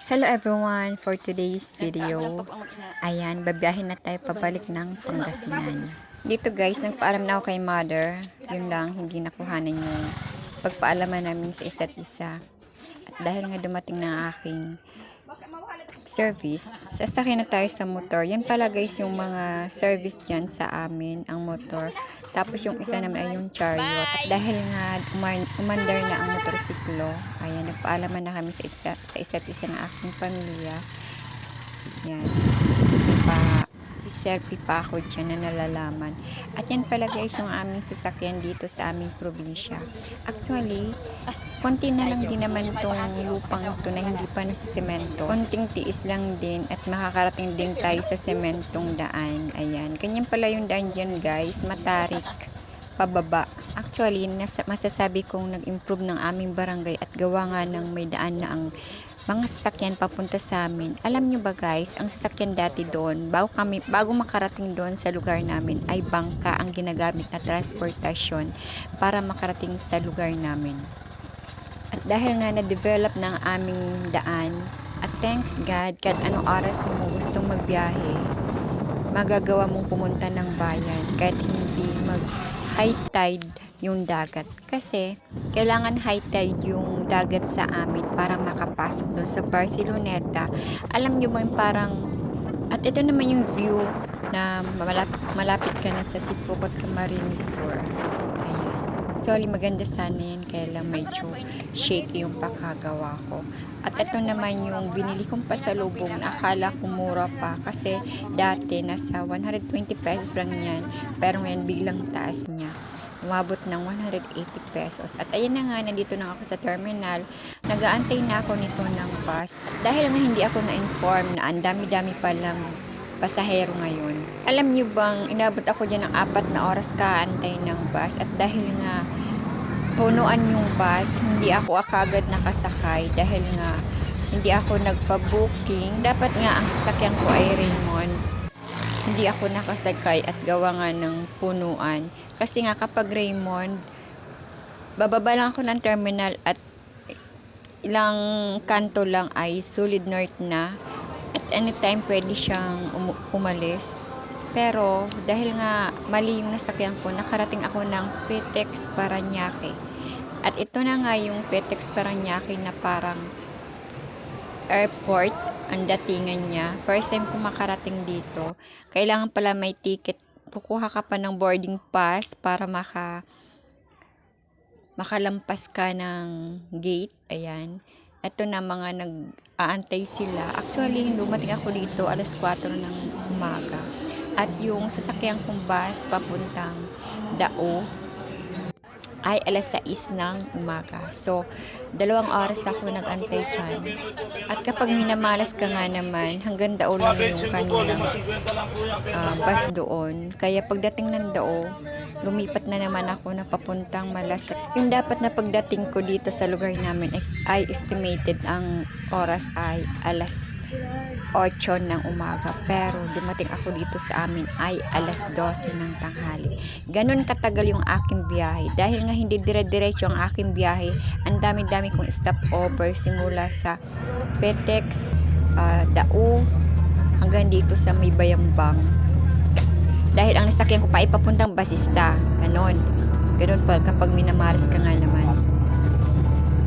Hello everyone! For today's video, ayan, babiyahin na tayo pabalik ng Pangasinan. Dito guys, nagpaalam na ako kay mother. Yun lang, hindi nakuhanan yung pagpaalaman namin sa isa't isa. At dahil nga dumating na aking service, sasakyan na tayo sa motor. Yan pala guys, yung mga service dyan sa amin, ang motor. Tapos yung isa naman ay yung chariot. At dahil nga umandar na ang motorsiklo, ayan, nagpaalaman na kami sa isa't isa ng aking pamilya. Yan. Selfie pa ako dyan na nalalaman. At yan pala guys yung aming sasakyan dito sa aming probinsya. Actually, konti na lang din naman tong lupang ito na hindi pa nasisemento. Konting tiis lang din at makakarating din tayo sa sementong daan. Ayan. Ganyan pala yung daan dyan guys. Matarik. Pababa. Actually, masasabi kong nag-improve ng aming barangay at gawa nga ng may daan na ang mga sasakyan papunta sa amin. Alam nyo ba guys, ang sasakyan dati doon, bago makarating doon sa lugar namin, ay bangka ang ginagamit na transportasyon para makarating sa lugar namin. At dahil nga na-develop ng aming daan, at thanks God, kahit anong oras mo gustong magbiyahe, magagawa mong pumunta ng bayan kahit hindi mag-high tide yung dagat. Kasi, kailangan high tide yung dagat sa amin para makapasok doon sa Barceloneta. Alam nyo ba yung parang, at ito naman yung view na malapit ka na sa Sipokot Camarines Sur. Ayan. Actually, maganda sana yan, kaya lang medyo shaky yung pakagawa ko. At ito naman yung binili kong pasalubong na akala ko mura pa kasi dati nasa 120 pesos lang yan, pero ngayon biglang taas niya. Umabot ng 180 pesos. At ayan na nga, nandito na ako sa terminal. Nag-aantay na ako nito ng bus. Dahil nga hindi ako na-inform na ang dami-dami palang pasahero ngayon. Alam niyo bang, inabot ako dyan ng 4 na oras kaantay ng bus. At dahil nga punuan yung bus, hindi ako akagad nakasakay. Dahil nga hindi ako nagpa-booking. Dapat nga ang sasakyan ko ay Raymond. Hindi ako nakasakay at gawa nga ng punuan. Kasi nga kapag Raymond, bababa lang ako ng terminal at ilang kanto lang ay Solid North na. At anytime pwede siyang umalis. Pero dahil nga mali yung nasakyan ko, nakarating ako ng Petex Parañaque. At ito na nga yung Petex Parañaque na parang airport ang datingan niya. First time ko makarating dito. Kailangan pala may ticket. Kukuha ka pa ng boarding pass para makalampas ka ng gate. Ayan. Ito na mga nag-aantay sila. Actually, dumating ako dito alas 4 ng umaga. At yung sasakyan kong bus papuntang Dao ay alas 6 ng umaga. So, 2 oras ako nag-antay dyan. At kapag minamalas ka nga naman, hanggang Dao lang yung kanilang bus doon. Kaya pagdating ng Dao, lumipat na naman ako na papuntang Malasat. Yung dapat na pagdating ko dito sa lugar namin ay estimated ang oras ay alas 8 ng umaga. Pero dumating ako dito sa amin ay alas 12 ng tanghali. Ganon katagal yung aking biyahe. Dahil nga hindi dire-diretso ang aking biyahe, ang dami-dami kong stopover simula sa Petex, Dao, hanggang dito sa may Bayambang. Dahil ang nasakyan ko pa ay papuntang Basista. Ganon. Ganon pa kapag minamalas ka nga naman.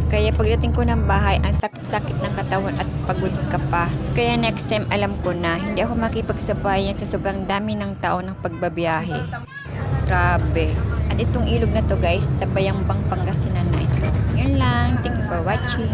Kaya pagdating ko ng bahay, ang sakit-sakit ng katawan at pagod ka pa. Kaya next time alam ko na, hindi ako makipagsabayan sa sobrang dami ng tao ng pagbabiyahe. Grabe. At itong ilog na to guys, sa Bayambang Pangasinan na ito. Yun lang. Thank you for watching.